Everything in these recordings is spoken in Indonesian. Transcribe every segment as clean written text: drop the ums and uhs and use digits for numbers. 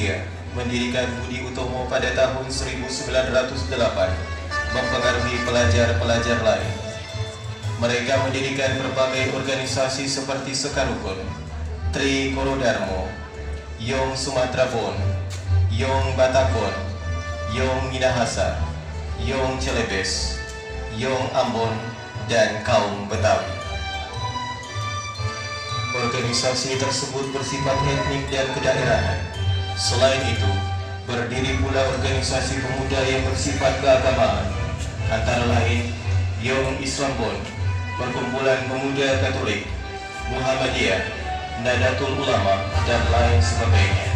Muhammadiyah mendirikan Budi Utomo pada tahun 1908, mempengaruhi pelajar-pelajar lain. Mereka mendirikan berbagai organisasi seperti Sekarukun, Tri Korodarmo, Yong Sumatra Bon, Yong Batakon, Yong Minahasa, Yong Celebes, Yong Ambon, dan kaum Betawi. Organisasi tersebut bersifat etnik dan kedaerahan. Selain itu, berdiri pula organisasi pemuda yang bersifat keagamaan, antara lain Yong Islam Bon, Perkumpulan Pemuda Katolik, Muhammadiyah, Nadatul Ulama, dan lain sebagainya.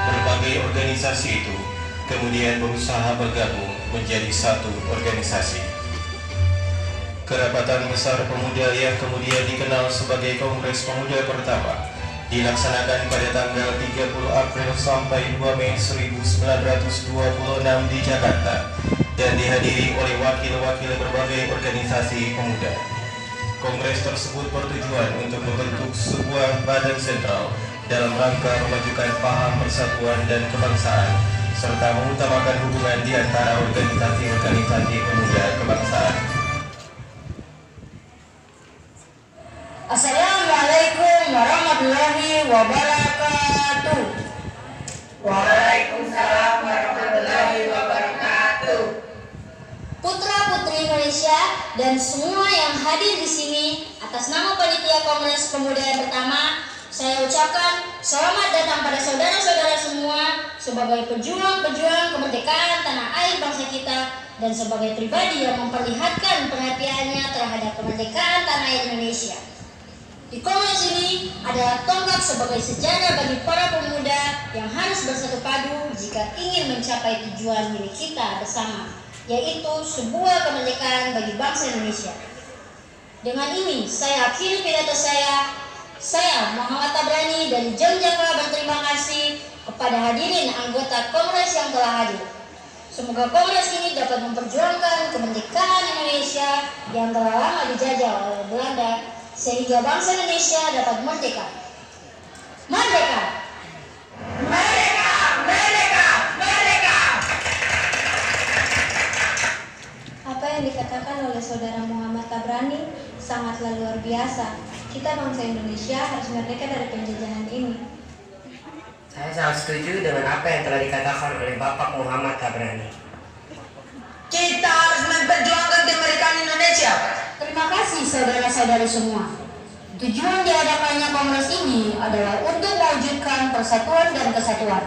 Berbagai organisasi itu kemudian berusaha bergabung menjadi satu organisasi. Kerabatan Besar Pemuda yang kemudian dikenal sebagai Kongres Pemuda pertama dilaksanakan pada tanggal 30 April sampai 2 Mei 1926 di Jakarta dan dihadiri oleh wakil-wakil berbagai organisasi pemuda. Kongres tersebut bertujuan untuk membentuk sebuah badan sentral dalam rangka memajukan paham persatuan dan kebangsaan serta mengutamakan hubungan di antara organisasi-organisasi pemuda kebangsaan. Assalamualaikum warahmatullahi wabarakatuh. Waalaikumsalam warahmatullahi wabarakatuh. Putra-putri Indonesia dan semua yang hadir di sini, atas nama Panitia Kongres Pemuda yang pertama, saya ucapkan selamat datang pada saudara-saudara semua sebagai pejuang-pejuang kemerdekaan tanah air bangsa kita dan sebagai pribadi yang memperlihatkan perhatiannya terhadap kemerdekaan tanah air Indonesia. Di kongres ini adalah tonggak sebagai sejarah bagi para pemuda yang harus bersatu padu jika ingin mencapai tujuan milik kita bersama, yaitu sebuah kemerdekaan bagi bangsa Indonesia. Dengan ini, saya akhiri pidato saya. Saya, Muhammad Tabrani dari Yogyakarta, berterima kasih kepada hadirin anggota kongres yang telah hadir. Semoga kongres ini dapat memperjuangkan kemerdekaan Indonesia yang telah lama dijajah oleh Belanda, sehingga bangsa Indonesia dapat merdeka. Merdeka! Merdeka! Merdeka! Merdeka! Apa yang dikatakan oleh saudara Muhammad Tabrani sangatlah luar biasa. Kita bangsa Indonesia harus merdeka dari penjajahan ini. Saya sangat setuju dengan apa yang telah dikatakan oleh Bapak Muhammad Tabrani. Kita harus memperjuangkan kemerdekaan Indonesia. Terima kasih saudara-saudari semua. Tujuan diadakannya kongres ini adalah untuk mewujudkan persatuan dan kesatuan.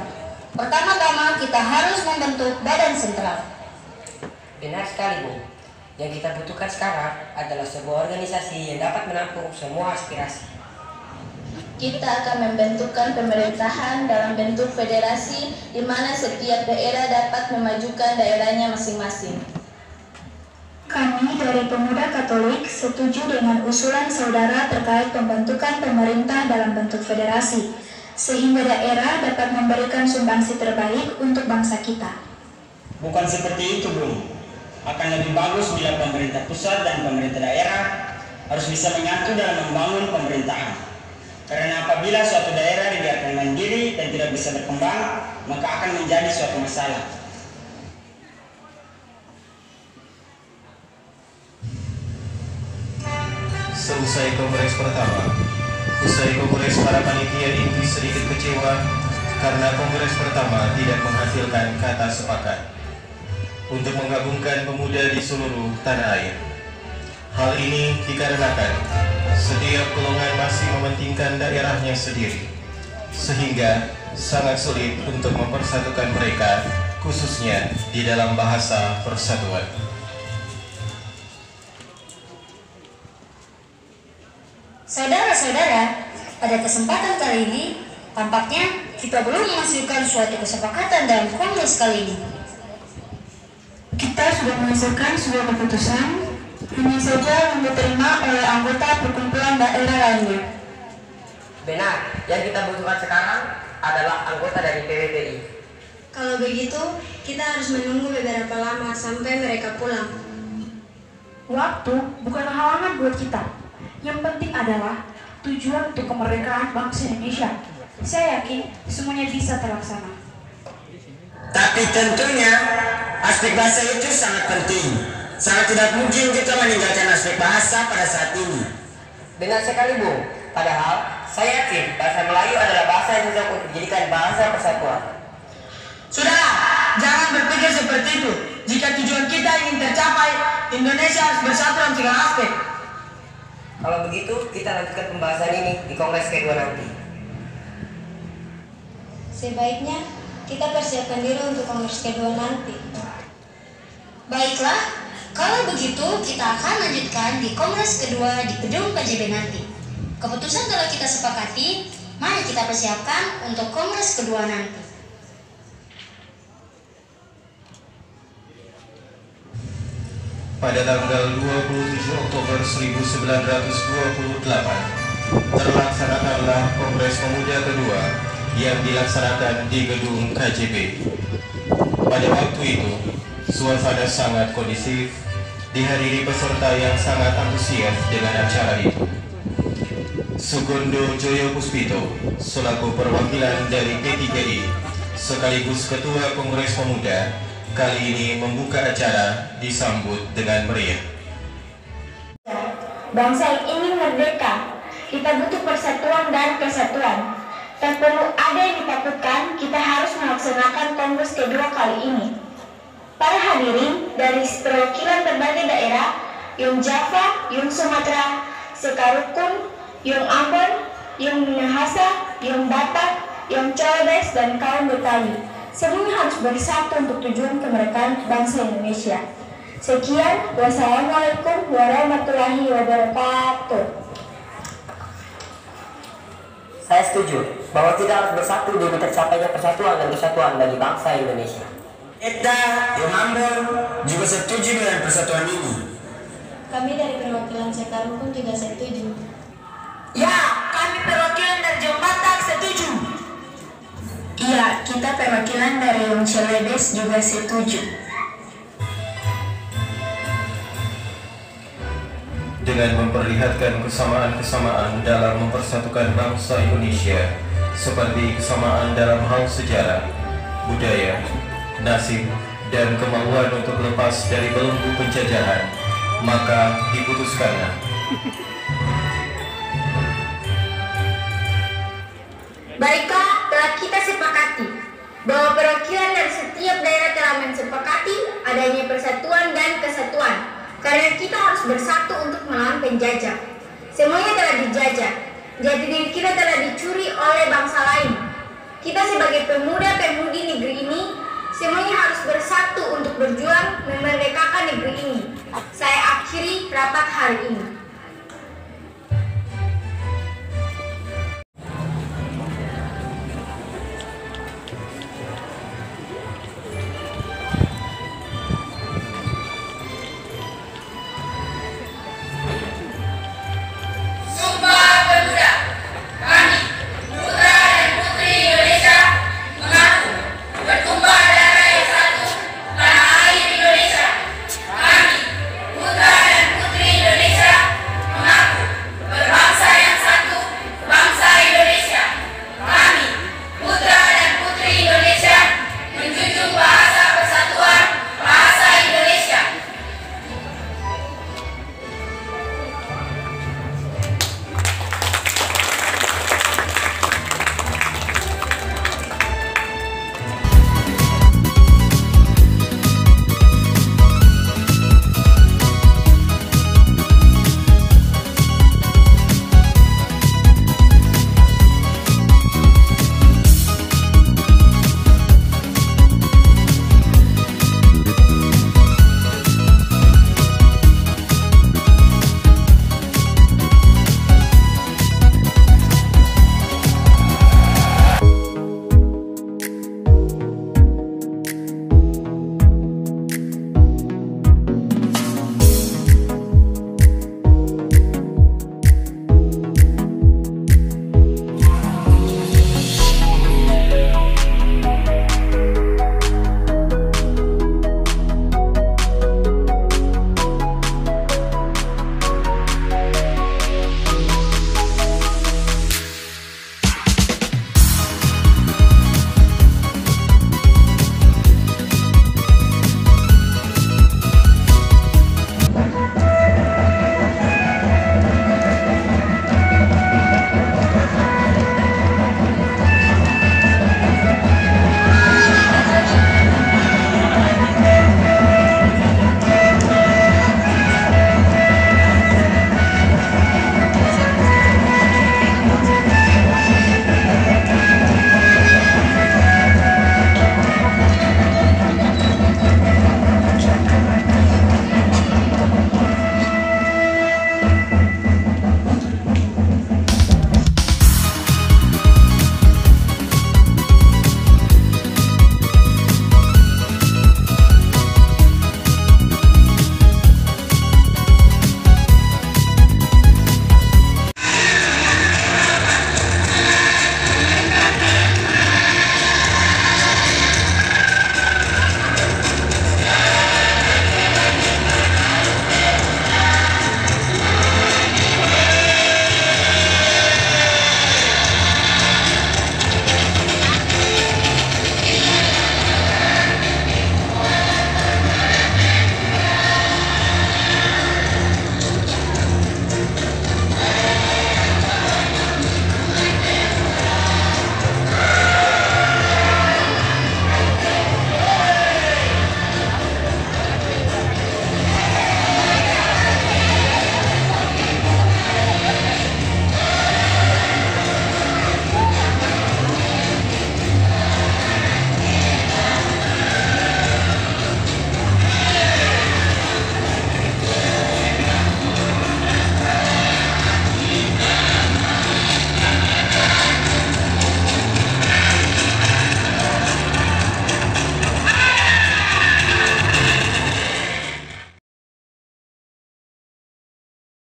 Pertama-tama kita harus membentuk badan sentral. Benar sekali, Bu. Yang kita butuhkan sekarang adalah sebuah organisasi yang dapat menampung semua aspirasi. Kita akan membentukkan pemerintahan dalam bentuk federasi di mana setiap daerah dapat memajukan daerahnya masing-masing. Kami dari Pemuda Katolik setuju dengan usulan saudara terkait pembentukan pemerintah dalam bentuk federasi, sehingga daerah dapat memberikan sumbangsi terbaik untuk bangsa kita. Bukan seperti itu, Bung. Akan lebih bagus bila pemerintah pusat dan pemerintah daerah harus bisa menyatu dalam membangun pemerintahan. Karena apabila suatu daerah dibiarkan mandiri dan tidak bisa berkembang, maka akan menjadi suatu masalah. Selesai kongres pertama, para panitia inti sedikit kecewa karena kongres pertama tidak menghasilkan kata sepakat untuk menggabungkan pemuda di seluruh tanah air. Hal ini dikarenakan setiap golongan masih mementingkan daerahnya sendiri, sehingga sangat sulit untuk mempersatukan mereka, khususnya di dalam bahasa persatuan. Saudara-saudara, pada kesempatan kali ini, tampaknya kita belum menghasilkan suatu kesepakatan dalam kongres kali ini. Kita sudah menghasilkan sebuah keputusan, hanya saja belum diterima oleh anggota perkumpulan daerah lainnya. Benar, yang kita butuhkan sekarang adalah anggota dari PWPI. Kalau begitu, kita harus menunggu beberapa lama sampai mereka pulang. Waktu bukanlah halangan buat kita. Yang penting adalah tujuan untuk kemerdekaan bangsa Indonesia. Saya yakin semuanya bisa terlaksana. Tapi tentunya aspek bahasa itu sangat penting. Sangat tidak mungkin kita meninggalkan aspek bahasa pada saat ini. Benar sekali, Bung. Padahal saya yakin bahasa Melayu adalah bahasa yang cocok untuk dijadikan bahasa persatuan. Sudahlah, jangan berpikir seperti itu. Jika tujuan kita ingin tercapai, Indonesia harus bersatu dalam segala aspek. Kalau begitu, kita lanjutkan pembahasan ini di Kongres kedua nanti. Sebaiknya kita persiapkan diri untuk kongres kedua nanti. Baiklah, kalau begitu kita akan lanjutkan di kongres kedua di gedung PJB nanti. Keputusan telah kita sepakati, mari kita persiapkan untuk kongres kedua nanti. Pada tanggal 27 Oktober 1928 terlaksanakanlah Kongres Pemuda kedua yang dilaksanakan di gedung KJB. Pada waktu itu, suasana sangat kondusif, dihadiri peserta yang sangat antusias dengan acara itu. Sugondo Joyo Puspito, selaku perwakilan dari P3I, sekaligus Ketua Kongres Pemuda, kali ini membuka acara disambut dengan meriah. Bangsa yang ingin merdeka, kita butuh persatuan dan kesatuan. Tak perlu ada yang ditakutkan, kita harus melaksanakan kongres kedua kali ini. Para hadirin dari perwakilan berbagai daerah, Yung Java, Yung Sumatera, Sekarukun, Yung Ambon, Yung Minahasa, Yung Batak, Yung Colobes, dan kaum Betawi. Semuanya harus bersatu untuk tujuan kemerdekaan bangsa Indonesia. Sekian, wassalamualaikum warahmatullahi wabarakatuh. Saya setuju bahwa kita harus bersatu demi tercapainya persatuan dan kesatuan bagi bangsa Indonesia. Kita, Yung Ambon, juga setuju dengan persatuan ini. Kami dari perwakilan Sekarukun juga setuju. Ya, kami perwakilan dari Jawa Batak setuju. Iya, kita perwakilan dari Yung Celebes juga setuju. Dengan memperlihatkan kesamaan-kesamaan dalam mempersatukan bangsa Indonesia, seperti kesamaan dalam hal sejarah, budaya, nasib, dan kemauan untuk lepas dari belenggu penjajahan, maka diputuskanlah Baiklah, telah kita sepakati bahwa perwakilan dari setiap daerah telah mensepakati adanya persatuan dan kesatuan. Karena kita harus bersatu untuk melawan penjajah. Semuanya telah dijajah, jati diri kita telah dicuri oleh bangsa lain. Kita sebagai pemuda-pemudi negeri ini, semuanya harus bersatu untuk berjuang memerdekakan negeri ini. Saya akhiri rapat hari ini.